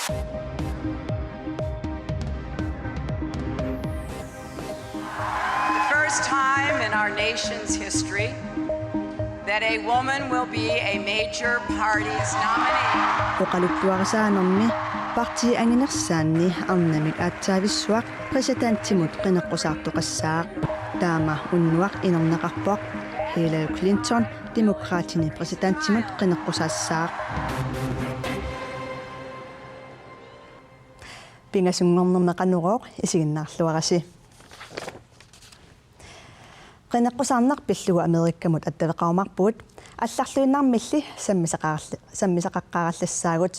The first time in our nation's history that a woman will be a major party's nominee. Oqaluttuarisaanarmi parti anginersaanni arnamik aattaavissуaq presidenttimut qineqqusartoqassaaq taama unnuaq inerneqarpoq Hillary Clinton demokraatini presidenttimut qineqqusassaaq pingasungornerneqanuroq isiginnaarluarasi qineqqusarneq pillugu Amerikkamut attavеqarumarpuut алларлуиннармилли саммисақаққараллассаагут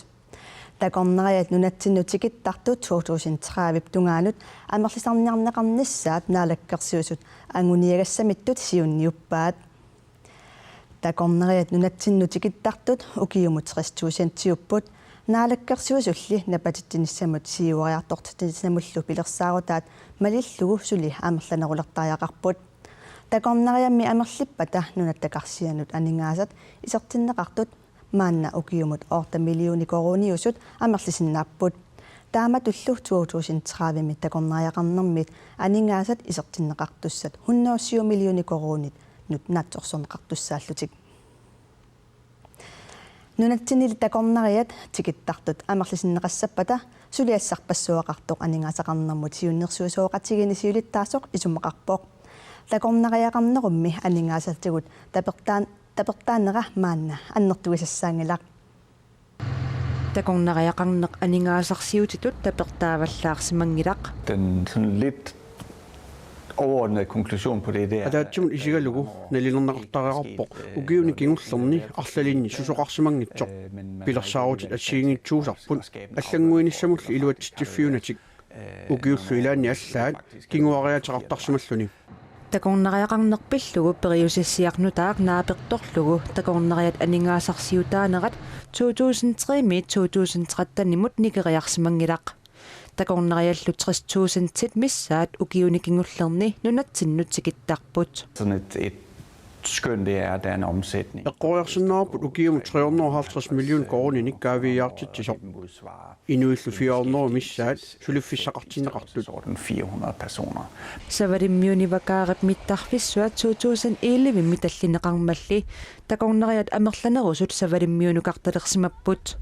такорнериат нунатсиннутикиттартут 2030 тунгаанут амерлисарниарнеқарниссаат наалаккерсиусут ангуниагассамиттут сиунниуппаат такорнериат нунатсиннутикиттартут укиумут 30,000 наалаккерсиусулли напатиттиниссамут сиуариартортитиннамуллу пилерсаарутаат малиллугу сули амерланерулертариақарпут такорнериамми амерлиппата нунаттакарсианут анингаасат исертиннеқартут маанна укиумут 8 миллиони корониусут амерлисиннааппут таама туллу 2030 такорнериақарнэрмит анингаасат исертиннеқартуссат 107 миллиони коронит нут наатсорсорнеқартуссааллутик нунатсинили такорнериат тикиттартут амерлисиннеқассаппата сулиассарпассуақартоқ анингаасақарнэрмут сиуннерсуусооқатигини сиулиттаасоқ исуммақарпоқ такорнериақарнерумми анингаасалтигут тапертааннера маанна аннертуисассаангилақ такорнериақарнеқ анингаасарсиутитут тапертааваллаарсимангилақ Den sådan lidt overordnede konklusion på det der. Атаатсимут исигалугу налилернеқартариарпоқ укиуни кингуллерни арлалинни сусоқарсимангитсоқ пилерсаарутит ассигингитсуусарпут аллангуиниссамуллу илуатситтиффиунатик укиуллу илаанни аллаат кингуариатеқартарсималлуни такорнериақарнерпиллугу периусиссиарнутаақ нааперторлугу такорнериат анингаасарсиутаанерат 2003-2013 никериарсимангилақ такорнериаллу 60,000 миссаат укиуни кингуллерни нунатсиннутикиттарпут Sådan et skøn det er, der er en omsætning. эққориарсиннаарпут укиуму 350 миллион корони никкаавиаартитсисоқ инуиллу 400 миссаат сулиффиссақартиннеқартут 400 personer. савалиммиунивакаарап миттарфиссуа 2011 миталлинеқармалли такорнериат амерланерусут савалиммиунукарталерсимаппут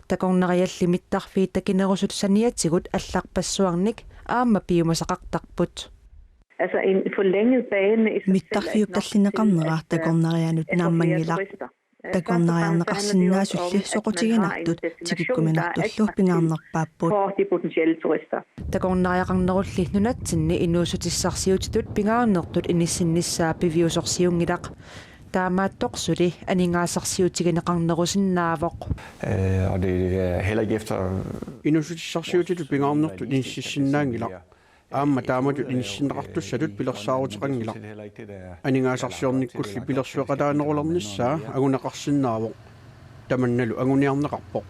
такорнериалли миттарфии такинерусут саниатсигут алларпассуарник аама пиумасақартарпут Altså en forlænget bane миттарфиуп таллинеқарнера такорнерианут нааммангилақ такорнериарнеқарсиннаасулли соқутигинартут тикиккуминартуллу пингаарнерпааппут for de potentielle turister. такорнериақарнерулли нунатсинни инуусутиссарсиутитут пингаарнертут иниссинниссаа пивиусорсиунгилақ таамааттоқсули анингаасарсиутигинеқарнерусиннаавоқ Og det er heller ikke efter инусутиссарсиутиту пингаарнертут иниссиссиннаангилақ аама тааматут иниссиннеқартуссатут пилерсаарутеқангилақ анингаасарсиорниккулли пилерсуақалаанерулерниссаа агунеқарсиннаавоқ таманналу агуниарнеқарпоқ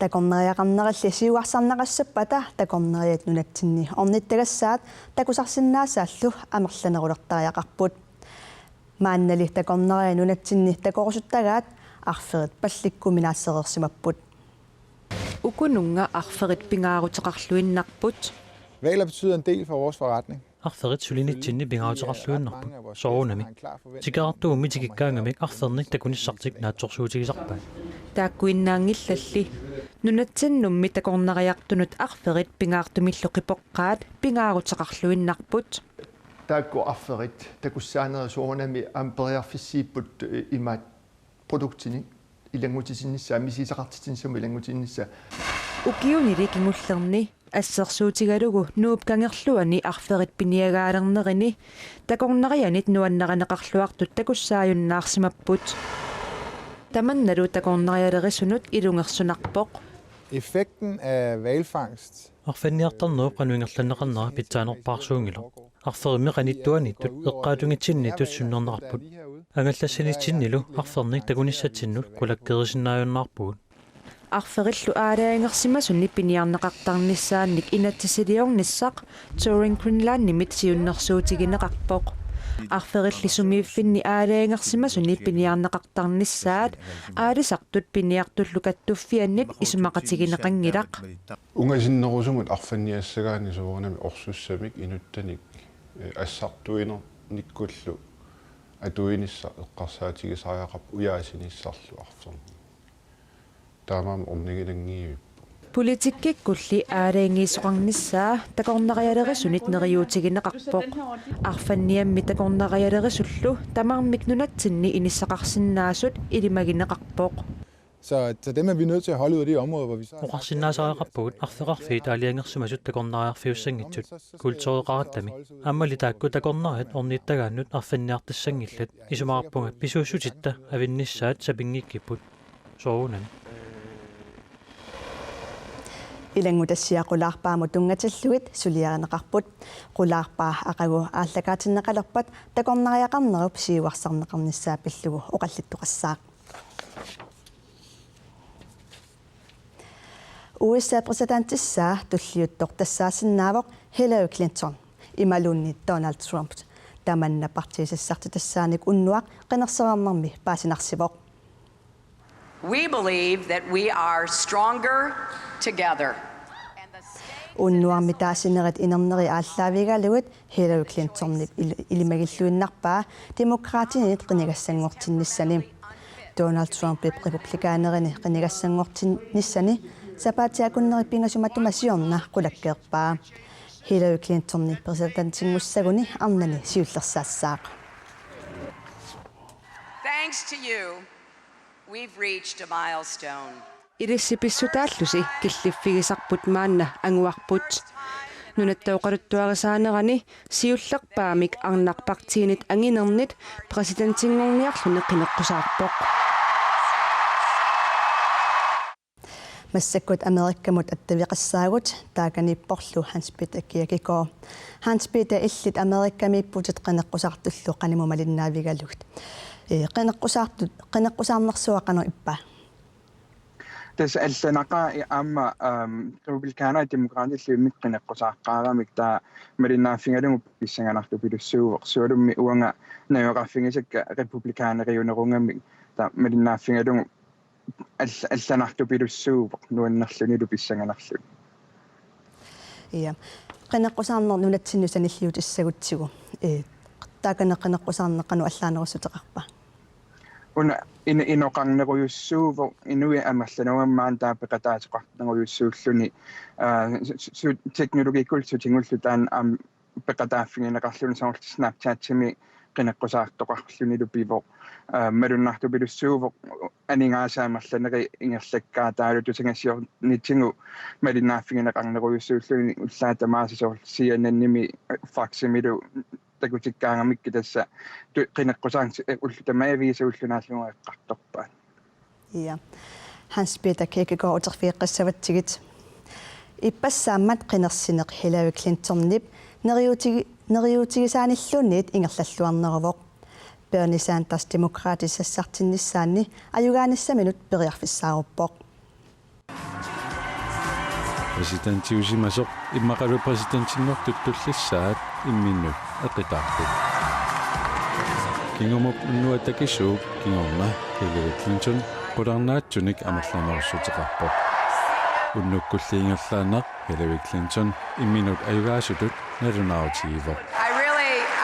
такорнериақарнералли сиуарсарнеқассаппата такорнериат нунатсинни орниттагассаат такусарсиннаасааллу амерланерулертариақарпут мааннали такорнериа нунатсинни такорусуттагаат арферит палликкуминаассерерсимаппут укунунга арферит пингаарутеқарлуиннарпут Valer betyder en del for vores forretning. арферит сулинитсинни пингаарутеқарлуиннарпут соруунами тикаартуумми тикиккаангамик арферник такуниссартик наатсорсуутигисарпаа тааккуиннаангиллалли нунатсиннумми такорнериартунут арферит пингаартумиллоқипоққаат пингаарутеқарлуиннарпут Taakku afferit takussaanerisoornami amperearfissiipput imaat produktini ilangutisinnissaa misiisaqartitinsamu ilangutinnissa укиунили кингуллерни ассерсуутигалугу нуупкангерлуани арферит пиниагaalернерини такорнерианит нуаннеранеқарлуартут такуссааюннаарсимаппут таманналу такорнериалерисунут илунгерсунарпоқ Effekten af hvalfangst арфанниартарнеру кануингерланнеқарнера питсаанерпаарсуунгила арферими каниттуаниттут эққаатунгитсинниттут суннернеқарпут ангаллассанитсиннилу арферник такуниссатсиннут кулаккерисиннааюннаарпугут арфериллу аалаангерсимасунни пиниарнеқартарниссаанник инатсисилиорниссақ Touring Greenland-нимит сиуннерсуутигинеқарпоқ арфериллисумииффинни аалаангерсимасуни пиниарнеқартарнissaat аалисартут пиниартуллукаттуффианнит исумақатигинеқангилақ унгасиннерусумут арфанниассагаани суунами орсуссамик инуттаник ассартуинер никкуллу атуинисса эққарсаатигисариақап уяасиниссарлу арферни таамаам орнигилангиивип политиккиккулли аалаангиисоқарнissaа такорнериалерисунит нериуутигинеқарпоқ арфанниамми такорнериалерисуллу тамармик нунатсинни иниссақарсинаасут илимагинеқарпоқ. Så dem er vi nødt til at holde ud af de områder, hvor vi så... Uqarsinnaasariqarpugut arferarfiit aaliangersumasut takornariarfiussangitsut kultuureqarattami ammali taakku takornariat orniittagaannut arfanniartassangillat isumaarpunga pisuussutitta avinnissaat sapingiikkipput sorunan илангутассиақулаарпааму тунгатиллугит сулиарнеқарпут қулаарпаа ақагу ааллакаатиннеқалерпат такорнариақарнеруп сиуарсарнеқарниссаа пиллугу оқаллиттоқассаақ. USA præsidentissаа туллиуттортассаасиннаавоқ Hillary Clinton ималуунни Donald Trump таманна партиисассартитассааник уннуақ қинерсерааммарми паасинарсивоқ. We believe that we are stronger together. Уннуарми таасинерит инернери ааллаавигалугут Hillary Clinton илимагиллуиннарпаа демократинит қинигассангортинниссани Donald Trump републикаанерини қинигассангортинниссани сапаатиакуннери пингасуматумасиорна қулаккеерпаа Hillary Clinton президентингуссагуни арнани сиуллерсаассаақ. Thanks to you, we've reached a milestone. Илиссиписсутааллуси киллиффигисарпут маанна ангуарпут нунаттауқалуттуарисаанерани сиуллерпаамик арнарпартиинит ангинернит президентингорниарлуни қинеққусаарпоқ. Массаккут Америккамут аттавиқассаагут тааканиппорлу Hans-Peter Kierkegaard. Hans-Peter иллит Америккамиппутит қинеққусаартуллу қаниму малиннаавигалугт. қинеққусаарнерсуақанер иппа. Tässä allanaka amma republikaana demokraatillumik qinneqqusaaqqaaramik taa marinnaaffingalungu pissanganartu pilussuuvoq sualummi uanga nayoqarfingisakka republikaaneriunerungamik taa marinnaaffingalungu алланарту пилуссуупоқ нуаннерлуни писсанганарлу ия qinneqqusаарнер нунатсиннусаниллиут иссагутсигу тааканеққинеққусаарнеққану аллаанерусутеқарпа уна иноқарнеруйуссуувоқ инуи амерлануаммаан таапеқатаатеқартнеруйуссууллуни технологиккулсутингуллу таан ам пеқатааффигинеқарлуни саорт Snapchat-сими qinneqqusаарtoqarluni lupivoq malunartu pilussuuvoq aningaasaamerlaneri ingerlakkaa taalutusangassiornitsingu malinnaaffigineqarneruyussuulluni ullaatamaasisoor CNN-nimi faximilu takutikkaangamikki tassa qinneqqusaan ullutamaavisa ullunaallungeqqartorpaa ja Hans-Peter Kierkegaard uterfiiqqassavатсигит иппассааммат qinерсинеқ Hillary Clinton-нип нeriutigisaanillunniit ingerlalluarneruvoq Bernie Sanders demokraatisassartinnissaanni ajugaanissamilut periarfissaarupoq Presidentiusimasoq immaqalu presidentinngortutullissaat imminnu eqitaarput kingumup unnuatakisuup kingorna Hillary Clinton qularnaatsunik amerlanerussuteqarpoq unnukkulliingerlaanaq Hillary Clinton imminut ajugaasutut nalunaarutiivoq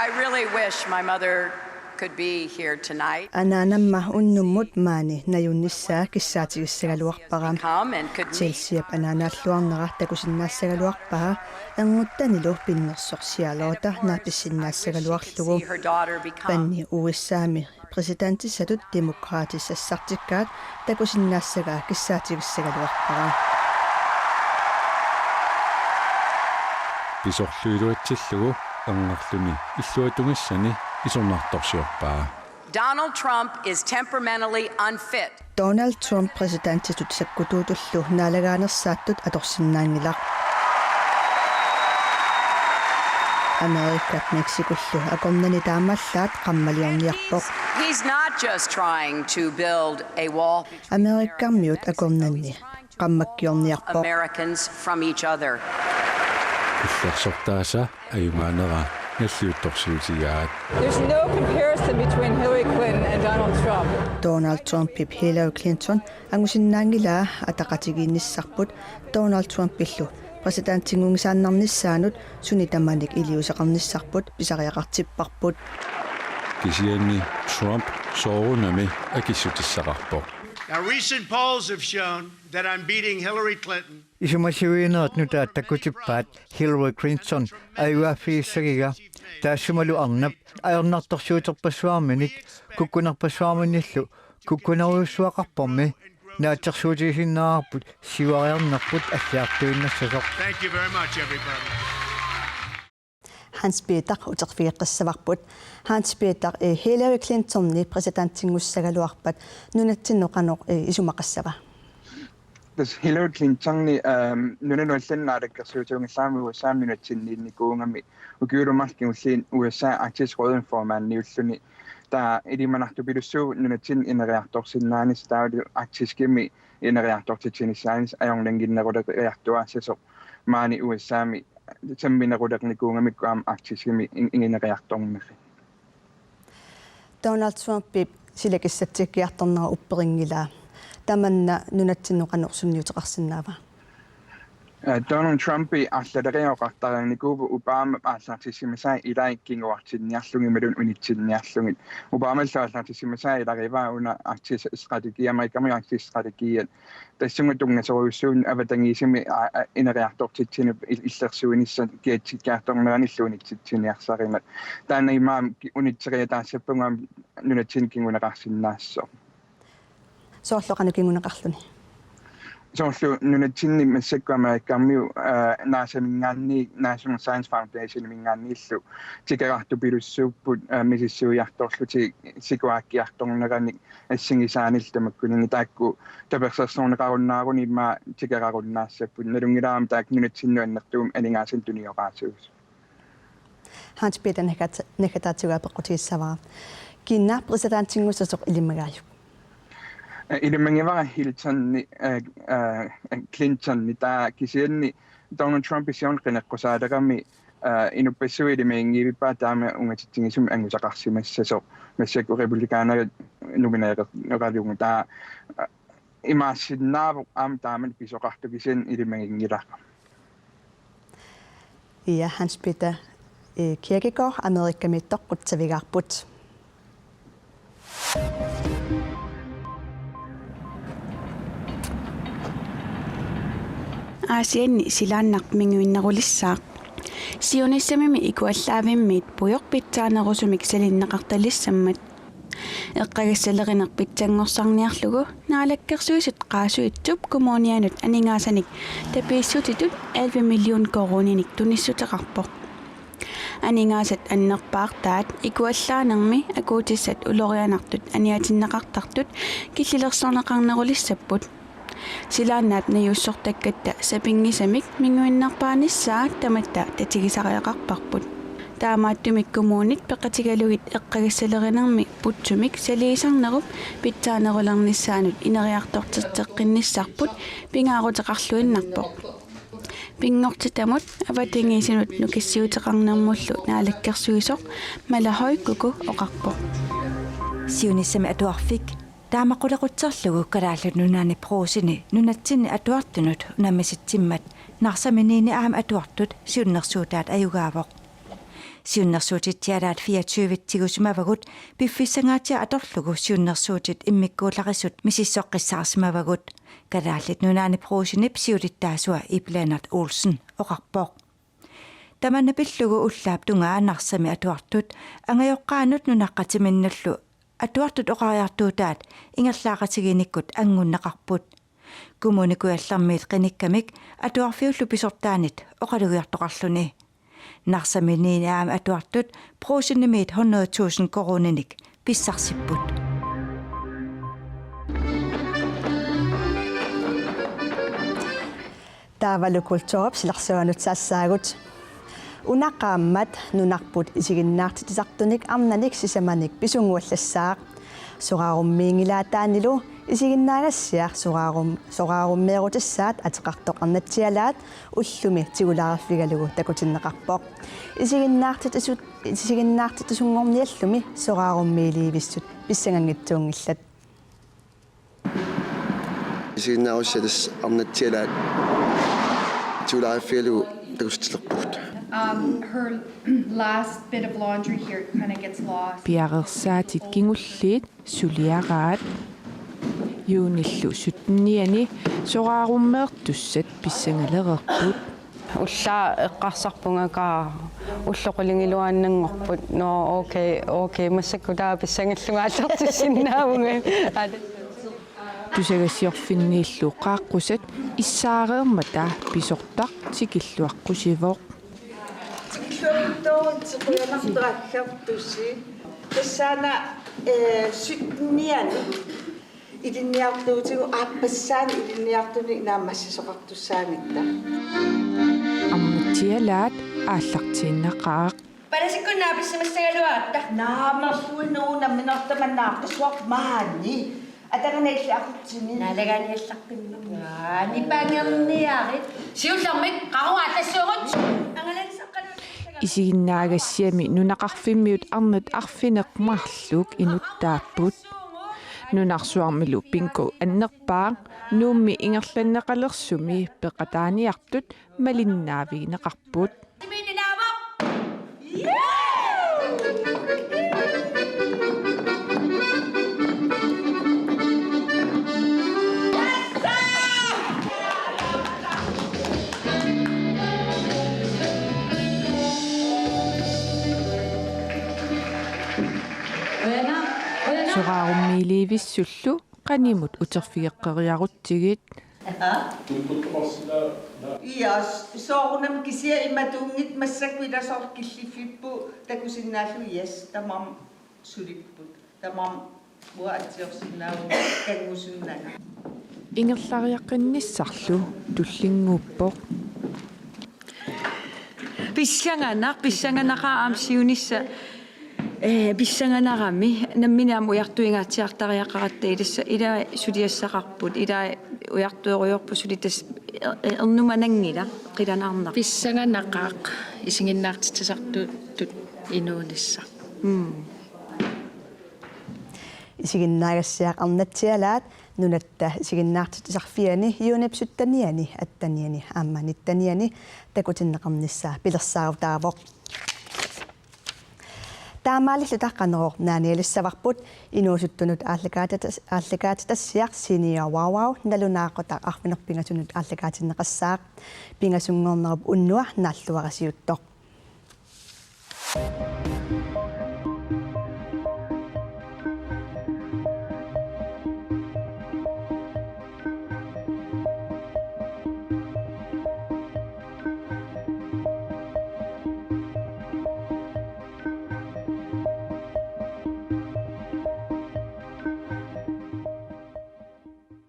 I really wish my mother could be here tonight. Ananamma unnummut maani najunnissaa kissaatigiссагалуарпара Chelsea ананaalluarnera takusinnaassagaluarpaa anguttanilу pinnersorsialorta naapissinaassagaluarlugu panni uissaami presidentissatut demokraatissassartikkaat takusinnaassагаа kissaatigiссагалуарпара pisorluiluatsillugu angerluni illuatungassani isornartorsiorpaa Donald Trump is temperamentally unfit. Donald Trump presidentitut sakkutuutullu naalagaanersaattut atorsinnaangilaq Amerikat Mexikullu akornani taamallaat qammaliorniarpoq He's not just trying to build a wall Amerikkammiut akornanni qammakkiorniarpoq Americans from each other. illersortaasa ayumaanera наллиутторсуутигаат There's no comparison between Hillary Clinton and Donald Trump. Donald Trump Hillary Clinton ангусиннаангила атақатигиинниссарпут Donald Trump пиллу præsidenttingungsaannarnissaanut sunitamanik iliusaqarnissarput pisariaqartipparput кисианни Trump соорунами акиссутиссақарпоқ. Now, recent polls have shown that I'm beating Hillary Clinton. Isumasiuinaat nuta takutippaat Hillary Clinton ayuaffiissagiga taassumalo arnap aernartorsuuterpassuarminik kukkunarpassuarminillu kukkunaruussuaqarpormi naatersuutisinnaarput siuariarnerput аллаартуиннассасоқ. Thank you very much, everybody. Hans Peter uterfiiqqissavarput Hans Peter Hillary Clinton ni præsidenttingussagaluarpat nunatsinnoqanoq isumaqassava. Das Hillary Clinton ni nunanullannaadakkersuutiungillaami USA minutsinniinnikuungami ukiulumarkingulliin USA aktis rødenformand niulluni ta ilimanartupilussuu nunatsin ineriartorsinnaanis tauli aktiskimi ineriartortitsinissaanis ajornanginneruleriartuaassasoq maani USAmi samminerulernikuungamikkuam aktiskimi ingineriartornerri. Donald Trump silakissatsikkiartornera upperingilaa tamanna nunatsinnoqanorsunniuteqarsinnaava. Donald Trump аллалериоқартариарникуупу Obama ааллартиссимасаа илаиккингуартинниарлугималун унитсинниарлугит Obama аллартиссимасаа илариваа уна актис стратеги Америками актис стратегиат тассунгатунгасоруйуссуун аватангисими инериартортитсинуп иллерсуинисса киатсиккаартормераниллуунитситсиниарсаримат таанаймаам унитсериатаассаппунгам нунатсинкингунеқарсиннаассо соорлоқанукингунеқарлуни soorlu nunatsinni massakkuamaakammiu naasamingaanni National Science Foundation mingaannillu tikarartupilussuupput misissuiartorluti sikuaakkiartornerani assingisaaniltamakkuningi taakku tapersersorneqarunnaaruни imma tikararunnaassapput nalungilaam taak nunatsinnuannertuum aningaasan tunioqaasuus Hans Peter nekataatsugapequtiissavaa kinna præsidenttingussasuq ilimagaayuk Ilimangivara Clinton ni taa kisianni Donald Trump ision qinaqqusaalarammi inupassuilimeingivippa taama ungatittingisum angusaqarsimassasoq massakku republikaanagat numinaaqeraliungu taa imaassinnaavuq aam taaman pisoqartu kisian ilimangingilaqqa. Ja, Hans Peter Kierkegaard Amerikamiittoqqutsavigaarput. Aasianni silaannarminguinnerulissaq siunissamimi ikuallaavimmiit pujorpitsaanerusumik salinneqartalissammat eqqagassalerinerpitsanngorsaarniarlugu naalakkersuisut qaasuitsup kumuunianut aningaasanik tapiissutitut 11 million koruninik tunissuteqarpoq aningaasat annerpaartaat ikuallaanermi akuutissat ulorianartut aniatinneqartartut killilersorneqarnerulissaput silaannaat nayussortakkatta sapingisamik minguinnerpaanissaa tamatta tatigisariaqarparput taamaattumikumuunit peqatigalugit eqqagassaleриnermi putsumik saliisarnerup pitsaanerulernissaanut ineriartorterteqqinissarput pingaaruteqarluinnarpoq pingortitamut avatingiisinut nukissiuteqarnermullu naalakkersuisoq malahoikkuku oqarpoq siunissami atuarfik taamaqulaqutserlugu kalaallut nunaani proosini nunatsinni atuartunut unammisitsimmat narsaminiini aam atuartut siunnersuutaat ajugaavoq siunnersuutittialaat 24-tsigusumavagut piffissangaatia atorlugu siunnersuutit immikkuullarisut misissoqqissaarsumavagut kalaallut nunaani proosinip siulittaasua Iblanert Olsen oqarpoq tamanna pillugu ullaap tungaa narsami atuartut angajoqqaanut nunaqqatiminnallu atuartut oqariartuutaat ingerlaaqatigiinikkut angunnaqarput kommunikuallarmiit qinikkamik atuarfiullu pisortaanit oqalugiartoqarluni narsaminiinaam atuartut proosinnimiit 100,000 koruninik pissarsipput taavalukultuurup silarsuanut saassaagut unaqaammat nunarput isiginnaartitisartunik arnanik sisamanik pisunguallassaaq soqarummiingilaataanilu Isiginnaagassiaq soqaarummeerutissat ateqartoqarnatsialaat ullumi tigulaaраффигалугу такутиннеқарпоқ isiginnaartitusungorniallumi soqaarummiiliivissut писсангангитсуунгиллат isiginnaarussiatas arnatsialaat tigulaaраффигалугу такутиллерпугут her last bit of laundry here kind of gets lost. Piarersaati kingulliit suliaraat юуниллу суттниани соqaarummeertussat писсангалерерпут уллаа эққарсарпунгагаа уллоқулингилуааннангорпут но окей массаккутаа писсангиллугааллартуссиннаавунга тусагассиорфиннииллу qaаққусат иссаареермата писортар тикиллуаққусивоқ тикиллуаққутоорутсиқуянартуаллартусси тассаана суттниани илинниартуутигу ааппассаани илинниартуни наамассисоқартуссаагитта амматиалаат ааллартииннақаақ парасиккунаа писсамассагалуаатта наамерлуиннуuna минертаманнаартуссуақ маани атаганаиллаақутсими налаганиалларпинну нипангерниарит сиуллармик qaruaallaссуурут ангалансаққалу isiginnaaгассиами нунақарфиммиут арнат арфинеқмарлук инуттааппут нунарсуармилу пинко аннерпаа нуумми ингерланнеқалерсуми пеқатааниартут малиннаавигинеқарпут соqaarummiiliivissуллу qaнимут утерфигеққериарутсигит иас соорунам кисия иматуунгит массаквиласоор киллиффиппу такусиннааллу иас тамам сулиппут тамам уаатсиорсиннааву кангусуннана ингерлариаққинниссарлу туллингууппоқ писсанганақаа аамсиунисса писсанганарами намминаам уяртуингаатсиартариаққаратта иласса ила сулиассақарпут ила уяртуеруйорпу сулитас эрнуманангила қиланаарнар писсанганақаақ исигиннаартитсартут инуунисса isiginnaaгассиақ арнатсиалаат нунатта isiginnaartitisarfiani юунапсуттаниани аттаниани аамманиттаниани такутиннеқарниссаа пилерсаарутаавоқ таамаалиллу таққанероо нааниалиссаварпут инуусуттунут ааллагаататассиақ синиаваавау налунаақота арфинерпингасунут ааллагаатиннеқассаақ пингасунгорнеруп уннуа нааллуарасиуттоқ